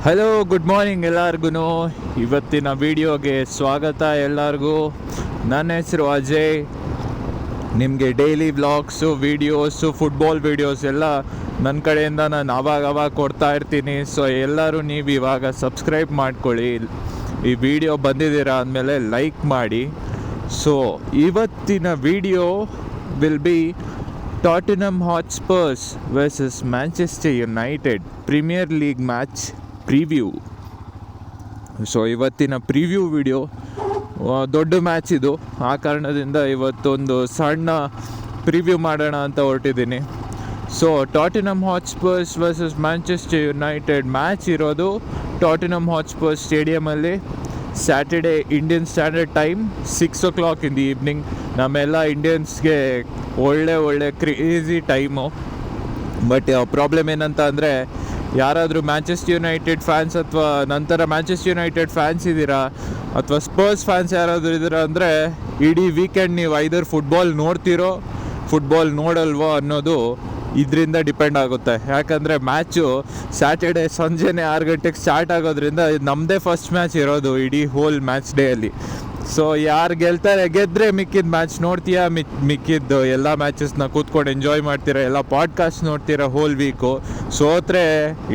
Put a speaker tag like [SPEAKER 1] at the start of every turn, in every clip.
[SPEAKER 1] Hello, good morning ಎಲ್ಲರಿಗೂ. ಇವತ್ತಿನ ವಿಡಿಯೋಗೆ ಸ್ವಾಗತ ಎಲ್ಲರಿಗೂ. ನನ್ನ ಹೆಸರು ಅಜಯ್. ನಿಮಗೆ daily vlogs, videos, football videos ಎಲ್ಲ ನನ್ನ ಕಡೆಯಿಂದ ನಾನು ಆವಾಗ ಕೊಡ್ತಾ ಇರ್ತೀನಿ. ಸೊ ಎಲ್ಲರೂ ನೀವು ಇವಾಗ ಸಬ್ಸ್ಕ್ರೈಬ್ ಮಾಡ್ಕೊಳ್ಳಿ. ಈ ವಿಡಿಯೋ ಬಂದಿದ್ದೀರಾ ಅಂದಮೇಲೆ ಲೈಕ್ ಮಾಡಿ. ಸೊ ಇವತ್ತಿನ video will be Tottenham Hotspurs versus Manchester United Premier League match preview. So ಇವತ್ತಿನ ಪ್ರಿವ್ಯೂ ವಿಡಿಯೋ, ದೊಡ್ಡ ಮ್ಯಾಚ್ ಇದು. ಆ ಕಾರಣದಿಂದ ಇವತ್ತೊಂದು ಸಣ್ಣ ಪ್ರಿವ್ಯೂ ಮಾಡೋಣ ಅಂತ ಹೊರಟಿದ್ದೀನಿ. So Tottenham Hotspurs versus Manchester United match ಇರೋದು ಟಾಟನಮ್ ಹಾಟ್ಸ್ಪರ್ಸ್ ಸ್ಟೇಡಿಯಮಲ್ಲಿ. Saturday Indian Standard Time 6 o'clock in the evening. ನಮ್ಮೆಲ್ಲ ಇಂಡಿಯನ್ಸ್ಗೆ ಒಳ್ಳೆ ಕ್ರೇಜಿ ಟೈಮು. ಬಟ್ ಪ್ರಾಬ್ಲಮ್ ಏನಂತ ಅಂದರೆ, ಯಾರಾದರೂ ಮ್ಯಾಂಚೆಸ್ಟರ್ ಯುನೈಟೆಡ್ ಫ್ಯಾನ್ಸ್ ಅಥವಾ ನಂತರ ಮ್ಯಾಂಚೆಸ್ಟರ್ ಯುನೈಟೆಡ್ ಫ್ಯಾನ್ಸ್ ಇದ್ದೀರಾ ಅಥವಾ ಸ್ಪರ್ಸ್ ಫ್ಯಾನ್ಸ್ ಯಾರಾದರೂ ಇದ್ದೀರಾ ಅಂದರೆ, ಇಡೀ ವೀಕೆಂಡ್ ನೀವು ಐದರ್ ಫುಟ್ಬಾಲ್ ನೋಡ್ತಿರೋ ಫುಟ್ಬಾಲ್ ನೋಡಲ್ವೋ ಅನ್ನೋದು ಇದರಿಂದ ಡಿಪೆಂಡ್ ಆಗುತ್ತೆ. ಯಾಕಂದರೆ ಮ್ಯಾಚು ಸ್ಯಾಟರ್ಡೇ ಸಂಜೆನೇ 6 ಗಂಟೆಗೆ ಸ್ಟಾರ್ಟ್ ಆಗೋದ್ರಿಂದ ಇದು ನಮ್ಮದೇ ಫಸ್ಟ್ ಮ್ಯಾಚ್ ಇರೋದು ಇಡೀ ಹೋಲ್ ಮ್ಯಾಚ್ ಡೇಯಲ್ಲಿ. ಸೊ ಯಾರು ಗೆದ್ದರೆ ಮಿಕ್ಕಿದ ಮ್ಯಾಚ್ ನೋಡ್ತೀಯಾ, ಮಿಕ್ಕಿದ್ದು ಎಲ್ಲ ಮ್ಯಾಚಸ್ನ ಕೂತ್ಕೊಂಡು ಎಂಜಾಯ್ ಮಾಡ್ತೀರಾ, ಎಲ್ಲ ಪಾಡ್ಕಾಸ್ಟ್ ನೋಡ್ತೀರಾ ಹೋಲ್ ವೀಕು. ಸೋತ್ರೆ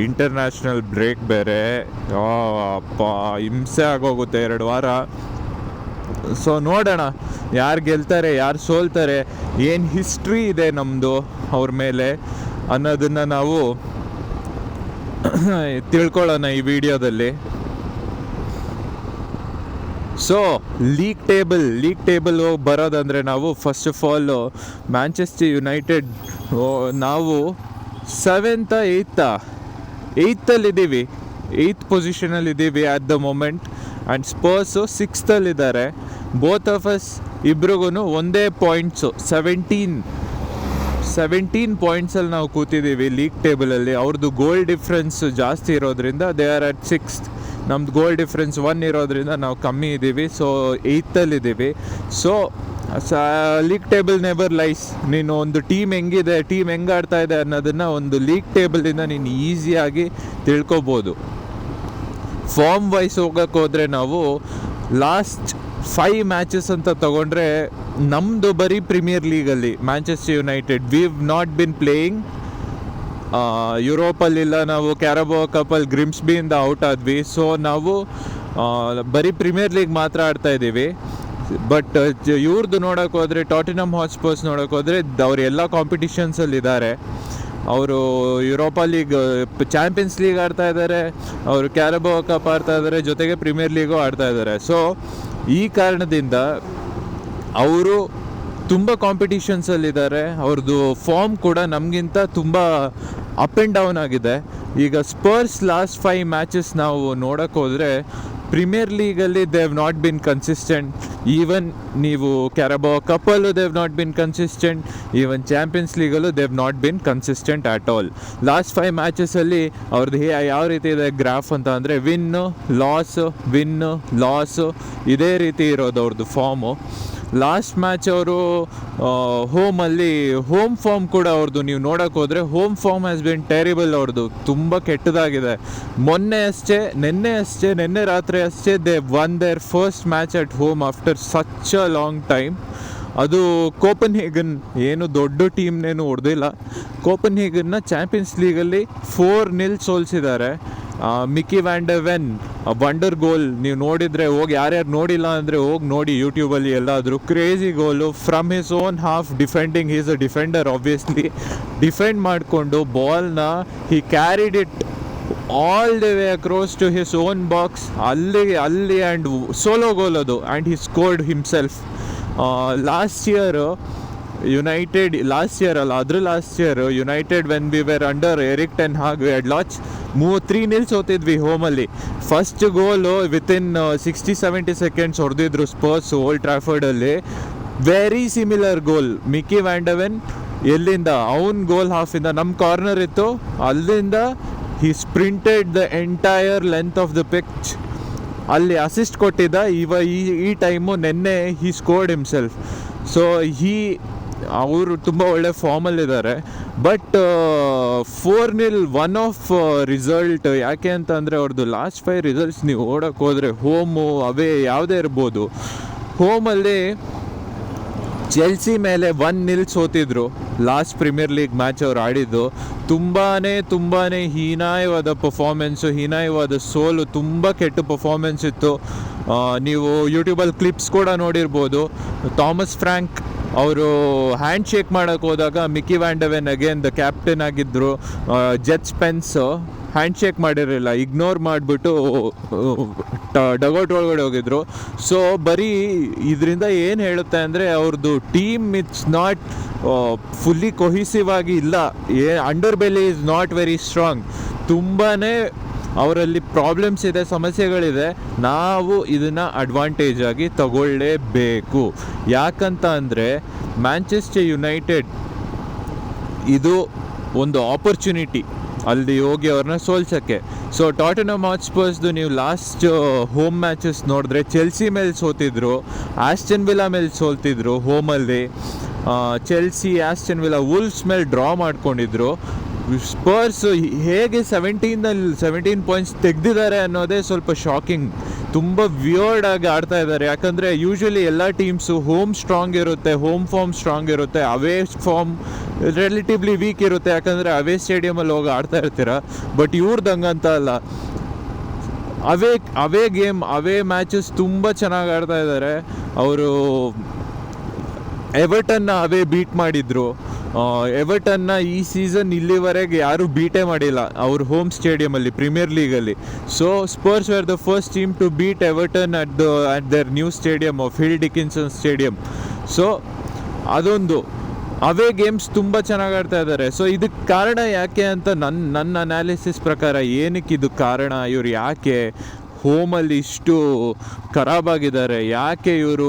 [SPEAKER 1] ಇಂಟರ್ನ್ಯಾಷನಲ್ ಬ್ರೇಕ್ ಬೇರೆ, ಅಪ್ಪ ಹಿಂಸೆ ಆಗೋಗುತ್ತೆ 2 ವಾರ. ಸೊ ನೋಡೋಣ ಯಾರು ಗೆಲ್ತಾರೆ, ಯಾರು ಸೋಲ್ತಾರೆ, ಏನು ಹಿಸ್ಟ್ರಿ ಇದೆ ನಮ್ಮದು ಅವ್ರ ಮೇಲೆ ಅನ್ನೋದನ್ನು ನಾವು ತಿಳ್ಕೊಳ್ಳೋಣ ಈ ವಿಡಿಯೋದಲ್ಲಿ. ಸೊ ಲೀಗ್ ಟೇಬಲ್ ಬರೋದಂದರೆ, ನಾವು first of all Manchester United ನಾವು 7th 8th 8th ಪೊಸಿಷನಲ್ಲಿದ್ದೀವಿ at the moment. And Spurs 6th ಇದ್ದಾರೆ. ಬೋತ್ ಆಫ್ ಅಸ್ ಇಬ್ರಿಗೂ ಒಂದೇ ಪಾಯಿಂಟ್ಸು 17 ಪಾಯಿಂಟ್ಸಲ್ಲಿ ನಾವು ಕೂತಿದ್ದೀವಿ ಲೀಗ್ ಟೇಬಲಲ್ಲಿ. ಅವ್ರದ್ದು ಗೋಲ್ ಡಿಫ್ರೆನ್ಸ್ ಜಾಸ್ತಿ ಇರೋದ್ರಿಂದ ದೇ ಆರ್ ಅಟ್ 6th. ನಮ್ದು ಗೋಲ್ ಡಿಫ್ರೆನ್ಸ್ 1 ಇರೋದ್ರಿಂದ ನಾವು ಕಮ್ಮಿ ಇದ್ದೀವಿ. ಸೊ 8th ಇದ್ದೀವಿ. So league table never lies. ನೀನು ಒಂದು ಟೀಮ್ ಹೆಂಗೆ ಆಡ್ತಾ ಇದೆ ಅನ್ನೋದನ್ನು ಒಂದು ಲೀಗ್ ಟೇಬಲಿಂದ ನೀನು ಈಸಿಯಾಗಿ ತಿಳ್ಕೊಬೋದು. ಫಾರ್ಮ್ ವೈಸ್ ಹೋಗೋಕ್ಕೆ ಹೋದರೆ, ನಾವು ಲಾಸ್ಟ್ 5 ಮ್ಯಾಚಸ್ ಅಂತ ತಗೊಂಡ್ರೆ, ನಮ್ಮದು ಬರೀ ಪ್ರೀಮಿಯರ್ ಲೀಗಲ್ಲಿ Manchester United we've not been playing. ಯುರೋಪಲ್ಲಿಲ್ಲ, ನಾವು ಕ್ಯಾರಬೋ ಕಪಲ್ಲಿ ಗ್ರಿಮ್ಸ್ಬಿಯಿಂದ ಔಟ್ ಆದ್ವಿ. ಸೊ ನಾವು ಬರೀ ಪ್ರೀಮಿಯರ್ ಲೀಗ್ ಮಾತ್ರ ಆಡ್ತಾ ಇದ್ದೀವಿ. ಬಟ್ ಇವ್ರದ್ದು ನೋಡೋಕೆ ಹೋದರೆ, ಟಾಟನಮ್ ಹಾಟ್ಸ್ಪರ್ಸ್ ನೋಡೋಕೆ ಹೋದರೆ, ಅವ್ರು ಎಲ್ಲ ಕಾಂಪಿಟಿಷನ್ಸಲ್ಲಿದ್ದಾರೆ. ಅವರು ಯುರೋಪಾ ಲೀಗ್, ಚಾಂಪಿಯನ್ಸ್ ಲೀಗ್ ಆಡ್ತಾ ಇದ್ದಾರೆ, ಅವರು ಕ್ಯಾರಬೋ ಕಪ್ ಆಡ್ತಾ ಇದ್ದಾರೆ, ಜೊತೆಗೆ ಪ್ರೀಮಿಯರ್ ಲೀಗು ಆಡ್ತಾ ಇದ್ದಾರೆ. ಸೊ ಈ ಕಾರಣದಿಂದ ಅವರು ತುಂಬ ಕಾಂಪಿಟಿಷನ್ಸಲ್ಲಿದ್ದಾರೆ. ಅವ್ರದ್ದು ಫಾರ್ಮ್ ಕೂಡ ನಮಗಿಂತ ತುಂಬ ಅಪ್ ಆ್ಯಂಡ್ ಡೌನ್ ಆಗಿದೆ. ಈಗ ಸ್ಪರ್ಸ್ ಲಾಸ್ಟ್ 5 ಮ್ಯಾಚಸ್ ನಾವು ನೋಡೋಕ್ಕೆ ಹೋದರೆ, ಪ್ರೀಮಿಯರ್ ಲೀಗಲ್ಲಿ they have not been consistent. Even ನೀವು ಕ್ಯಾರಬೋ ಕಪ್ಪಲ್ಲೂ they have not been consistent. Even Champions ಲೀಗಲ್ಲೂ they have not been consistent at all. Last 5 ಮ್ಯಾಚಸಲ್ಲಿ ಅವ್ರದ್ದು ಯಾವ ರೀತಿ ಇದೆ ಗ್ರಾಫ್ ಅಂತ ಅಂದರೆ, ವಿನ್ನು ಲಾಸು ಇದೇ ರೀತಿ ಇರೋದು ಅವ್ರದ್ದು ಫಾರ್ಮು. ಲಾಸ್ಟ್ ಮ್ಯಾಚ್ ಅವರು ಹೋಮ್ ಫಾರ್ಮ್ ಕೂಡ ಅವ್ರದ್ದು ನೀವು ನೋಡೋಕೆ ಹೋದರೆ, home form has been terrible. ಅವ್ರದ್ದು ತುಂಬ ಕೆಟ್ಟದಾಗಿದೆ. ನಿನ್ನೆ ರಾತ್ರಿ ಅಷ್ಟೇ they won their first match at home after such a long time. ಅದು ಕೋಪನ್ಹೇಗನ್, ಏನು ದೊಡ್ಡ ಟೀಮ್ನೇನು ಹೊಡೆದಿಲ್ಲ. ಕೋಪನ್ಹೇಗನ್ನ ಚಾಂಪಿಯನ್ಸ್ ಲೀಗಲ್ಲಿ 4-0 ಸೋಲಿಸಿದ್ದಾರೆ. Micky van de Ven wonder goal ನೀವು ನೋಡಿದರೆ, ಯಾರ್ಯಾರು ನೋಡಿಲ್ಲ ಅಂದರೆ ಹೋಗಿ ನೋಡಿ ಯೂಟ್ಯೂಬಲ್ಲಿ ಎಲ್ಲಾದರೂ. Crazy goal from his own half defending. He's a defender obviously. Defend ಮಾಡಿಕೊಂಡು ಬಾಲ್ನ he carried it all the way across to his own box. ಅಲ್ಲಿ ಆ್ಯಂಡ್ ಸೋಲೋ ಗೋಲ್ ಅದು. And he scored himself. Last year United when we were under Erik ten Hag we had lost 3-0 ಸೋತಿದ್ವಿ ಹೋಮಲ್ಲಿ. First goal within 60-70 seconds ಹೊಡೆದಿದ್ರು Spurs Old ಟ್ರಾಫರ್ಡಲ್ಲಿ. Very similar goal. Micky van de Ven ಎಲ್ಲಿಂದ ಅವನ್ goal ಹಾಫಿಂದ ನಮ್ಮ corner ಇತ್ತು, ಅಲ್ಲಿಂದ he ಸ್ಪ್ರಿಂಟೆಡ್ the entire length of the pitch. ಅಲ್ಲಿ ಅಸಿಸ್ಟ್ ಕೊಟ್ಟಿದ್ದ. ಈ ಟೈಮು ನೆನ್ನೆ ಹಿ ಸ್ಕೋರ್ಡ್ ಹಿಮ್ಸೆಲ್ಫ್. ಸೊ ಅವರು ತುಂಬ ಒಳ್ಳೆ ಫಾರ್ಮಲ್ಲಿದ್ದಾರೆ. But 4-0 one off result. ಯಾಕೆ ಅಂತ ಅಂದರೆ ಅವ್ರದ್ದು ಲಾಸ್ಟ್ 5 ರಿಸಲ್ಟ್ಸ್ ನೀವು ಓಡೋಕ್ಕೆ ಹೋದರೆ, ಹೋಮು ಅವೇ ಯಾವುದೇ ಇರ್ಬೋದು, ಹೋಮಲ್ಲಿ ಚೆಲ್ಸಿ ಮೇಲೆ 1-0 ಸೋತಿದ್ರು ಲಾಸ್ಟ್ ಪ್ರೀಮಿಯರ್ ಲೀಗ್ ಮ್ಯಾಚ್ ಅವ್ರು ಆಡಿದ್ದು. ತುಂಬಾ ಹೀನಾಯವಾದ ಪರ್ಫಾರ್ಮೆನ್ಸು, ಹೀನಾಯವಾದ ಸೋಲು, ತುಂಬ ಕೆಟ್ಟ ಪರ್ಫಾರ್ಮೆನ್ಸ್ ಇತ್ತು. ನೀವು ಯೂಟ್ಯೂಬಲ್ಲಿ ಕ್ಲಿಪ್ಸ್ ಕೂಡ ನೋಡಿರ್ಬೋದು. ಥಾಮಸ್ ಫ್ರ್ಯಾಂಕ್ ಅವರು ಹ್ಯಾಂಡ್ ಶೇಕ್ ಮಾಡೋಕ್ಕೆ ಹೋದಾಗ ಮಿಕ್ಕಿ ವ್ಯಾಂಡವೆನ್ ಅಗೇನ್ ದ ಕ್ಯಾಪ್ಟನ್ ಆಗಿದ್ದರು, ಜೆಟ್ ಸ್ಪೆನ್ಸ್ ಹ್ಯಾಂಡ್ ಶೇಕ್ ಮಾಡಿರಲಿಲ್ಲ, ಇಗ್ನೋರ್ ಮಾಡಿಬಿಟ್ಟು ಡಗೌಟ್ ಒಳಗಡೆ ಹೋಗಿದ್ರು. ಸೊ ಬರೀ ಇದರಿಂದ ಏನು ಹೇಳುತ್ತೆ ಅಂದರೆ ಅವ್ರದ್ದು ಟೀಮ್ ಇಟ್ಸ್ ನಾಟ್ ಫುಲ್ಲಿ ಕೊಹಿಸಿವ್ ಆಗಿ ಇಲ್ಲ. ಅಂಡರ್ ಬೆಲಿ ಈಸ್ ನಾಟ್ ವೆರಿ ಸ್ಟ್ರಾಂಗ್. ತುಂಬಾ ಅವರಲ್ಲಿ ಪ್ರಾಬ್ಲಮ್ಸ್ ಇದೆ, ಸಮಸ್ಯೆಗಳಿದೆ. ನಾವು ಇದನ್ನು ಅಡ್ವಾಂಟೇಜ್ ಆಗಿ ತಗೊಳ್ಳೇಬೇಕು. ಯಾಕಂತ ಅಂದರೆ ಮ್ಯಾಂಚೆಸ್ಟರ್ ಯುನೈಟೆಡ್ ಇದು ಒಂದು ಆಪರ್ಚುನಿಟಿ ಅಲ್ಲಿ ಹೋಗಿ ಅವ್ರನ್ನ ಸೋಲ್ಸೋಕ್ಕೆ. ಸೊ ಟಾಟನ್ಹಮ್ ಹಾಟ್ಸ್ಪರ್ಸ್ದು ನೀವು ಲಾಸ್ಟ್ ಹೋಮ್ ಮ್ಯಾಚಸ್ ನೋಡಿದ್ರೆ ಚೆಲ್ಸಿ ಮೇಲೆ ಸೋತಿದ್ರು, ಆಸ್ಟನ್ ವಿಲ್ಲಾ ಮೇಲೆ ಸೋಲ್ತಿದ್ರು ಹೋಮಲ್ಲಿ. ಚೆಲ್ಸಿ, ಆಸ್ಟನ್ ವಿಲ್ಲಾ, ವುಲ್ಫ್ಸ್ ಮೇಲೆ ಡ್ರಾ ಮಾಡ್ಕೊಂಡಿದ್ರು. ಸ್ಪರ್ಸ್ ಹೇಗೆ 17 ಪಾಯಿಂಟ್ಸ್ ತೆಗೆದಿದ್ದಾರೆ ಅನ್ನೋದೇ ಸ್ವಲ್ಪ ಶಾಕಿಂಗ್. ತುಂಬ ವಿಯರ್ಡ್ ಆಗಿ ಆಡ್ತಾ ಇದ್ದಾರೆ. ಯಾಕಂದರೆ ಯೂಶ್ವಲಿ ಎಲ್ಲ ಟೀಮ್ಸು ಹೋಮ್ ಸ್ಟ್ರಾಂಗ್ ಇರುತ್ತೆ, ಹೋಮ್ ಫಾರ್ಮ್ ಸ್ಟ್ರಾಂಗ್ ಇರುತ್ತೆ, ಅವೇ ಫಾರ್ಮ್ ರಿಲೇಟಿವ್ಲಿ ವೀಕ್ ಇರುತ್ತೆ. ಯಾಕಂದರೆ ಅವೇ ಸ್ಟೇಡಿಯಮಲ್ಲಿ ಹೋಗಿ ಆಡ್ತಾ ಇರ್ತೀರ. ಬಟ್ ಇವ್ರದಂಗಂತ ಅಲ್ಲ, ಅವೇ ಗೇಮ್, ಅವೇ ಮ್ಯಾಚಸ್ ತುಂಬ ಚೆನ್ನಾಗಿ ಆಡ್ತಾ ಇದ್ದಾರೆ. ಅವರು ಎವರ್ಟನ್ನ ಅವೇ ಬೀಟ್ ಮಾಡಿದ್ರು. ಎವರ್ಟನ್ನ ಈ ಸೀಸನ್ ಇಲ್ಲಿವರೆಗೆ ಯಾರೂ ಬೀಟೇ ಮಾಡಿಲ್ಲ ಅವ್ರ ಹೋಮ್ ಸ್ಟೇಡಿಯಮಲ್ಲಿ, ಪ್ರೀಮಿಯರ್ ಲೀಗಲ್ಲಿ. So Spurs were the first team to beat Everton at their new stadium of Hill Dickinson Stadium. So ಅದೊಂದು ಅವೇ ಗೇಮ್ಸ್ ತುಂಬ ಚೆನ್ನಾಗಿ ಆಡ್ತಾ ಇದ್ದಾರೆ. ಸೊ ಇದಕ್ಕೆ ಕಾರಣ ಯಾಕೆ ಅಂತ ನನ್ನ ಅನಾಲಿಸಿಸ್ ಪ್ರಕಾರ, ಏನಕ್ಕೆ ಇದು ಕಾರಣ, ಇವ್ರು ಯಾಕೆ ಹೋಮಲ್ಲಿ ಇಷ್ಟು ಖರಾಬಾಗಿದ್ದಾರೆ, ಯಾಕೆ ಇವರು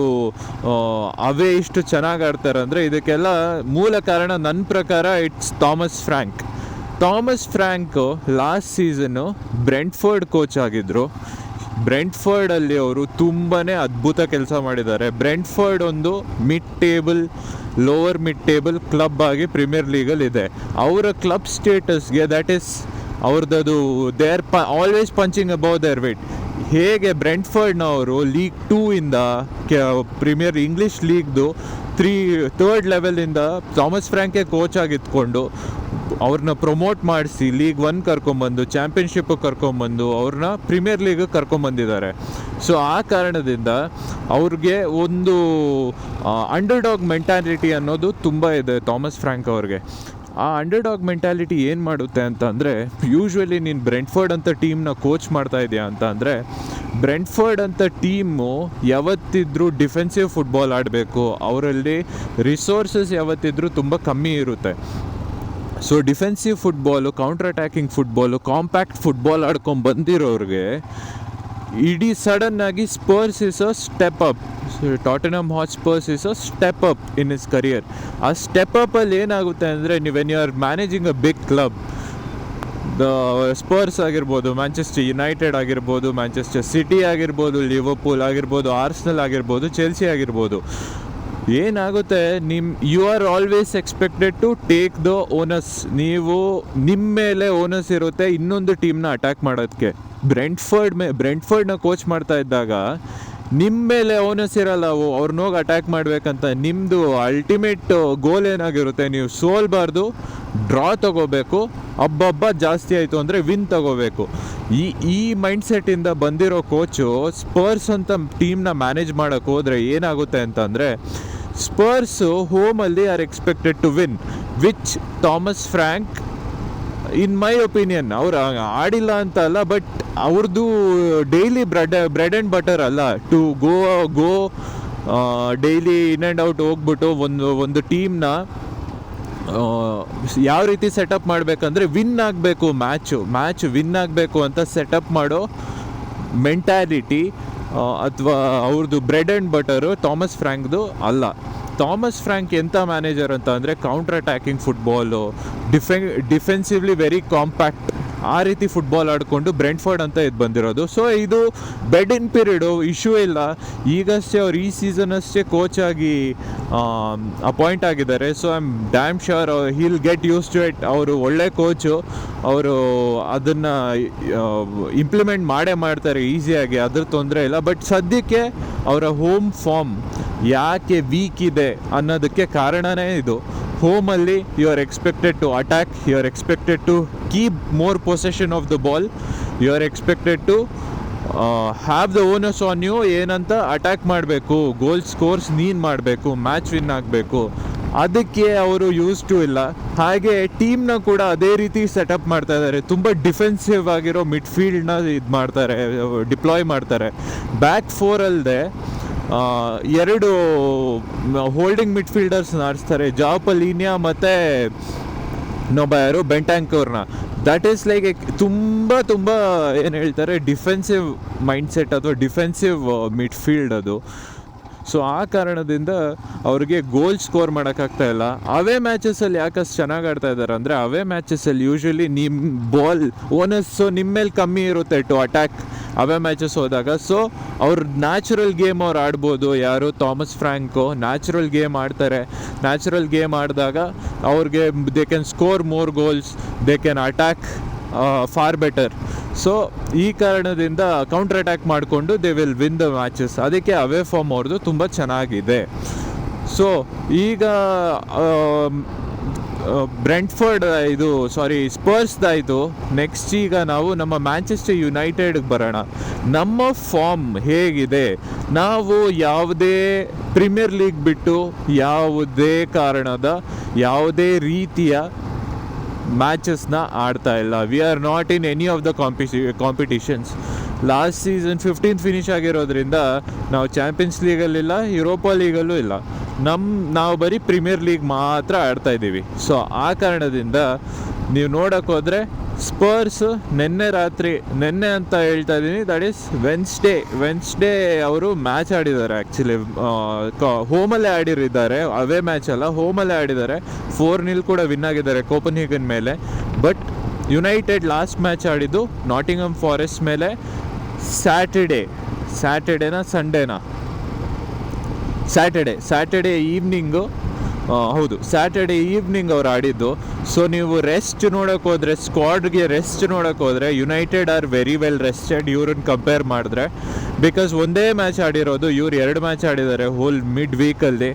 [SPEAKER 1] ಅವೇ ಇಷ್ಟು ಚೆನ್ನಾಗಿ ಆಡ್ತಾರೆ ಅಂದರೆ, ಇದಕ್ಕೆಲ್ಲ ಮೂಲ ಕಾರಣ ನನ್ನ ಪ್ರಕಾರ it's Thomas Frank. Last season Brentford coach ಆಗಿದ್ದರು. ಬ್ರೆಂಟ್ಫೋರ್ಡಲ್ಲಿ ಅವರು ತುಂಬಾ ಅದ್ಭುತ ಕೆಲಸ ಮಾಡಿದ್ದಾರೆ. ಬ್ರೆಂಟ್ಫೋರ್ಡ್ ಒಂದು ಲೋವರ್ ಮಿಡ್ ಟೇಬಲ್ ಕ್ಲಬ್ ಆಗಿ ಪ್ರೀಮಿಯರ್ ಲೀಗಲ್ಲಿದೆ. ಅವರ ಕ್ಲಬ್ ಸ್ಟೇಟಸ್ಗೆ ದಟ್ ಈಸ್ ಅವ್ರದ್ದು they are always punching above their weight. ಹೇಗೆ ಬ್ರೆಂಟ್ಫೋರ್ಡ್ನವರು ಲೀಗ್ 2 ಇಂದ ಪ್ರೀಮಿಯರ್ ಇಂಗ್ಲೀಷ್ ಲೀಗ್ದು 3rd ಲೆವೆಲಿಂದ ಥಾಮಸ್ ಫ್ರ್ಯಾಂಕೆ ಕೋಚ್ ಆಗಿತ್ಕೊಂಡು ಅವ್ರನ್ನ ಪ್ರಮೋಟ್ ಮಾಡಿಸಿ ಲೀಗ್ 1 ಕರ್ಕೊಂಬಂದು, ಚಾಂಪಿಯನ್ಶಿಪ್ಪಿಗೆ ಕರ್ಕೊಂಬಂದು, ಅವ್ರನ್ನ ಪ್ರೀಮಿಯರ್ ಲೀಗಿಗೆ ಕರ್ಕೊಂಬಂದಿದ್ದಾರೆ. ಸೊ ಆ ಕಾರಣದಿಂದ ಅವ್ರಿಗೆ ಒಂದು ಅಂಡರ್ಡಾಗ್ ಮೆಂಟಾಲಿಟಿ ಅನ್ನೋದು ತುಂಬ ಇದೆ ಥಾಮಸ್ ಫ್ರ್ಯಾಂಕ್ ಅವ್ರಿಗೆ. ಆ ಅಂಡರ್ಡಾಗ್ ಮೆಂಟಾಲಿಟಿ ಏನು ಮಾಡುತ್ತೆ ಅಂತ ಅಂದರೆ, ಯೂಶ್ವಲಿ ನೀನು ಬ್ರೆಂಟ್ಫೋರ್ಡ್ ಅಂತ ಟೀಮ್ನ ಕೋಚ್ ಮಾಡ್ತಾ ಇದೆಯಾ ಅಂತ ಅಂದರೆ, ಬ್ರೆಂಟ್ಫೋರ್ಡ್ ಅಂತ ಟೀಮು ಯಾವತ್ತಿದ್ರೂ ಡಿಫೆನ್ಸಿವ್ ಫುಟ್ಬಾಲ್ ಆಡಬೇಕು. ಅವರಲ್ಲಿ ರಿಸೋರ್ಸಸ್ ಯಾವತ್ತಿದ್ರೂ ತುಂಬ ಕಮ್ಮಿ ಇರುತ್ತೆ. So defensive football, counter attacking football, compact football ಆಡ್ಕೊಂಡು ಬಂದಿರೋರಿಗೆ ಇಡೀ ಸಡನ್ನಾಗಿ Spurs is a step up. Tottenham Hotspurs is a step up in his career. ಆ ಸ್ಟೆಪ್ ಅಪ್ಪಲ್ಲಿ ಏನಾಗುತ್ತೆ ಅಂದರೆ, when you are managing a big club, the Spurs ಆಗಿರ್ಬೋದು, Manchester United ಆಗಿರ್ಬೋದು, ಮ್ಯಾಂಚೆಸ್ಟರ್ ಸಿಟಿ ಆಗಿರ್ಬೋದು, ಲಿವರ್ಪೂಲ್ ಆಗಿರ್ಬೋದು, ಆರ್ಸೆನಲ್ ಆಗಿರ್ಬೋದು, ಚೆಲ್ಸಿ ಆಗಿರ್ಬೋದು, ಏನಾಗುತ್ತೆ, you are always expected to take the onus. ನಿಮ್ಮ ಮೇಲೆ ಓನರ್ಸ್ ಇರುತ್ತೆ ಇನ್ನೊಂದು ಟೀಮ್ನ ಅಟ್ಯಾಕ್ ಮಾಡೋದಕ್ಕೆ. ಬ್ರೆಂಟ್ಫೋರ್ಡ್ನ ಕೋಚ್ ಮಾಡ್ತಾ ಇದ್ದಾಗ ನಿಮ್ಮ ಮೇಲೆ ಓನರ್ಸ್ ಇರಲ್ಲ, ಅವ್ರನ್ನ ಹೋಗಿ ಅಟ್ಯಾಕ್ ಮಾಡಬೇಕಂತ. ನಿಮ್ಮದು ಅಲ್ಟಿಮೇಟ್ ಗೋಲ್ ಏನಾಗಿರುತ್ತೆ, ನೀವು ಸೋಲ್ಬಾರ್ದು, ಡ್ರಾ ತಗೋಬೇಕು, ಹಬ್ಬ ಜಾಸ್ತಿ ಆಯಿತು ಅಂದರೆ ವಿನ್ ತಗೋಬೇಕು. ಈ ಮೈಂಡ್ಸೆಟ್ಟಿಂದ ಬಂದಿರೋ ಕೋಚು ಸ್ಪರ್ಸ್ ಅಂತ ಟೀಮ್ನ ಮ್ಯಾನೇಜ್ ಮಾಡೋಕ್ಕೆ ಹೋದರೆ ಏನಾಗುತ್ತೆ ಅಂತಂದರೆ, ಸ್ಪರ್ಸು ಹೋಮಲ್ಲಿ are expected to win, which Thomas Frank in my opinion, ಅವ್ರು ಆಡಿಲ್ಲ ಅಂತ ಅಲ್ಲ, ಬಟ್ ಅವ್ರದ್ದು ಡೈಲಿ ಬ್ರೆಡ್ ಆ್ಯಂಡ್ ಬಟರ್ ಅಲ್ಲ to go daily in and out ಹೋಗ್ಬಿಟ್ಟು ಒಂದು ಟೀಮ್ನ ಯಾವ ರೀತಿ ಸೆಟಪ್ ಮಾಡಬೇಕಂದ್ರೆ ವಿನ್ ಆಗಬೇಕು, ಮ್ಯಾಚ್ ವಿನ್ ಆಗಬೇಕು ಅಂತ ಸೆಟಪ್ ಮಾಡೋ ಮೆಂಟ್ಯಾಲಿಟಿ ಅಥವಾ ಅವ್ರದ್ದು ಬ್ರೆಡ್ ಆ್ಯಂಡ್ ಬಟರು ಥಾಮಸ್ ಫ್ರ್ಯಾಂಕ್ದು ಅಲ್ಲ. ಥಾಮಸ್ ಫ್ರ್ಯಾಂಕ್ ಎಂಥ ಮ್ಯಾನೇಜರ್ ಅಂತ ಅಂದರೆ, counter attacking football, defensively very compact ಆ ರೀತಿ ಫುಟ್ಬಾಲ್ ಆಡಿಕೊಂಡು ಬ್ರೆಂಟ್ಫೋರ್ಡ್ ಅಂತ ಇದು ಬಂದಿರೋದು. ಸೊ ಇದು ಬೆಡ್ ಇನ್ ಪೀರಿಯಡು, ಇಶ್ಯೂ ಇಲ್ಲ. ಈಗಷ್ಟೇ ಅವ್ರು ಈ ಸೀಸನ್ ಅಷ್ಟೇ ಕೋಚ್ ಆಗಿ ಅಪಾಯಿಂಟ್ ಆಗಿದ್ದಾರೆ. So I am damn sure he'll get used to it. ಅವರು ಒಳ್ಳೆ ಕೋಚು, ಅವರು ಅದನ್ನು ಇಂಪ್ಲಿಮೆಂಟ್ ಮಾಡೇ ಮಾಡ್ತಾರೆ ಈಸಿಯಾಗಿ, ಅದ್ರ ತೊಂದರೆ ಇಲ್ಲ. ಬಟ್ ಸದ್ಯಕ್ಕೆ ಅವರ ಹೋಮ್ ಫಾರ್ಮ್ ಯಾಕೆ ವೀಕ್ ಇದೆ ಅನ್ನೋದಕ್ಕೆ ಕಾರಣನೇ ಇದು. ಹೋಮಲ್ಲಿ you are expected to attack, you are expected to keep more possession of the ball, you are expected to have the onus on you. ಏನಂತ ಅಟ್ಯಾಕ್ ಮಾಡಬೇಕು, ಗೋಲ್ ಸ್ಕೋರ್ಸ್ ನೀನು ಮಾಡಬೇಕು, ಮ್ಯಾಚ್ ವಿನ್ ಆಗಬೇಕು. ಅದಕ್ಕೆ ಅವರು ಯೂಸ್ ಟು ಇಲ್ಲ. ಹಾಗೆ ಟೀಮ್ನ ಕೂಡ ಅದೇ ರೀತಿ ಸೆಟಪ್ ಮಾಡ್ತಾ ಇದ್ದಾರೆ. ತುಂಬ ಡಿಫೆನ್ಸಿವ್ ಆಗಿರೋ ಮಿಡ್ಫೀಲ್ಡ್ನ ಇದು ಮಾಡ್ತಾರೆ, ಡಿಪ್ಲಾಯ್ ಮಾಡ್ತಾರೆ. ಬ್ಯಾಕ್ ಫೋರ್ ಅಲ್ಲದೆ 2 ಹೋಲ್ಡಿಂಗ್ ಮಿಡ್ಫೀಲ್ಡರ್ಸ್ ಆಡಿಸ್ತಾರೆ, ಜಾವ್ ಪಲೀನಿಯಾ ಮತ್ತು ಯಾರು ಬೆಂಟ್ಯಾಂಕೋರ್ನ. ದಟ್ ಈಸ್ ಲೈಕ್ ತುಂಬ ಏನು ಹೇಳ್ತಾರೆ, ಡಿಫೆನ್ಸಿವ್ ಮೈಂಡ್ಸೆಟ್ ಅಥವಾ ಡಿಫೆನ್ಸಿವ್ ಮಿಡ್ಫೀಲ್ಡ್ ಅದು. ಸೊ ಆ ಕಾರಣದಿಂದ ಅವ್ರಿಗೆ ಗೋಲ್ ಸ್ಕೋರ್ ಮಾಡೋಕ್ಕಾಗ್ತಾ ಇಲ್ಲ. ಅವೇ ಮ್ಯಾಚಸಲ್ಲಿ ಯಾಕಷ್ಟು ಚೆನ್ನಾಗಿ ಆಡ್ತಾ ಇದ್ದಾರೆ ಅಂದರೆ, ಅವೇ ಮ್ಯಾಚಸಲ್ಲಿ ಯೂಶ್ವಲಿ ನಿಮ್ಮ ಬಾಲ್ ಓನರ್ಸು ನಿಮ್ಮ ಮೇಲೆ ಕಮ್ಮಿ ಇರುತ್ತೆ ಟು ಅಟ್ಯಾಕ್ ಅವೇ ಮ್ಯಾಚಸ್ ಹೋದಾಗ. ಸೊ ಅವ್ರು ನ್ಯಾಚುರಲ್ ಗೇಮ್ ಅವ್ರು ಆಡ್ಬೋದು. ಯಾರು ಥಾಮಸ್ ಫ್ರ್ಯಾಂಕೋ ನ್ಯಾಚುರಲ್ ಗೇಮ್ ಆಡ್ತಾರೆ. ನ್ಯಾಚುರಲ್ ಗೇಮ್ ಆಡಿದಾಗ ಅವ್ರಿಗೆ they can score more goals, they can attack for better. So ಈ ಕಾರಣದಿಂದ ಕೌಂಟರ್ ಅಟ್ಯಾಕ್ ಮಾಡಿಕೊಂಡು they will win the matches. ಅದಕ್ಕೆ ಅವೇ ಫಾರ್ಮ್ ಅವ್ರದ್ದು ತುಂಬ ಚೆನ್ನಾಗಿದೆ. ಸೊ ಈಗ ಬ್ರೆಂಟ್ಫೋರ್ಡ್ ಸ್ಪರ್ಸ್ದಾಯಿತು. ನೆಕ್ಸ್ಟ್ ಈಗ ನಾವು ನಮ್ಮ ಮ್ಯಾಂಚೆಸ್ಟರ್ ಯುನೈಟೆಡ್ಗೆ ಬರೋಣ. ನಮ್ಮ ಫಾರ್ಮ್ ಹೇಗಿದೆ? ನಾವು ಯಾವುದೇ ಪ್ರೀಮಿಯರ್ ಲೀಗ್ ಬಿಟ್ಟು ಯಾವುದೇ ಕಾರಣದ ಯಾವುದೇ ರೀತಿಯ ಮ್ಯಾಚಸ್ನ ಆಡ್ತಾ ಇಲ್ಲ. We are not in any of the competitions. Last season 15th finish ಆಗಿರೋದ್ರಿಂದ ನಾವು ಚಾಂಪಿಯನ್ಸ್ ಲೀಗಲ್ಲಿಲ್ಲ, ಯುರೋಪಾ ಲೀಗಲ್ಲೂ ಇಲ್ಲ. ನಾವು ಬರೀ ಪ್ರೀಮಿಯರ್ ಲೀಗ್ ಮಾತ್ರ ಆಡ್ತಾ ಇದ್ದೀವಿ. ಸೊ ಆ ಕಾರಣದಿಂದ ನೀವು ನೋಡೋಕೆ ಹೋದರೆ ಸ್ಪರ್ಸ್ ನೆನ್ನೆ ಅಂತ ಹೇಳ್ತಾ ಇದ್ದೀನಿ, ದಟ್ ಈಸ್ ವೆನ್ಸ್ಡೇ ಅವರು ಮ್ಯಾಚ್ ಆಡಿದ್ದಾರೆ. ಆ್ಯಕ್ಚುಲಿ ಹೋಮಲ್ಲೇ ಆಡಿರಿದ್ದಾರೆ, ಅವೇ ಮ್ಯಾಚ್ ಅಲ್ಲ, ಹೋಮಲ್ಲೇ ಆಡಿದ್ದಾರೆ. 4-0 ಕೂಡ ವಿನ್ ಆಗಿದ್ದಾರೆ ಕೋಪನ್ಹೇಗನ್ ಮೇಲೆ. ಬಟ್ ಯುನೈಟೆಡ್ ಲಾಸ್ಟ್ ಮ್ಯಾಚ್ ಆಡಿದ್ದು ನಾಟಿಂಗಮ್ ಫಾರೆಸ್ಟ್ ಮೇಲೆ ಸ್ಯಾಟರ್ಡೇ ಈವ್ನಿಂಗು. ಹೌದು, ಸ್ಯಾಟರ್ಡೇ ಈವ್ನಿಂಗ್ ಅವ್ರು ಆಡಿದ್ದು. ಸೊ ನೀವು ರೆಸ್ಟ್ ನೋಡೋಕೆ ಹೋದರೆ, ಸ್ಕ್ವಾಡ್ಗೆ ರೆಸ್ಟ್ ನೋಡೋಕೆ ಹೋದರೆ United are very well rested ಇವ್ರನ್ನ ಕಂಪೇರ್ ಮಾಡಿದ್ರೆ. ಬಿಕಾಸ್ ಒಂದೇ ಮ್ಯಾಚ್ ಆಡಿರೋದು, ಇವ್ರು 2 ಮ್ಯಾಚ್ ಆಡಿದ್ದಾರೆ ಹೋಲ್ ಮಿಡ್ ವೀಕಲ್ಲಿ.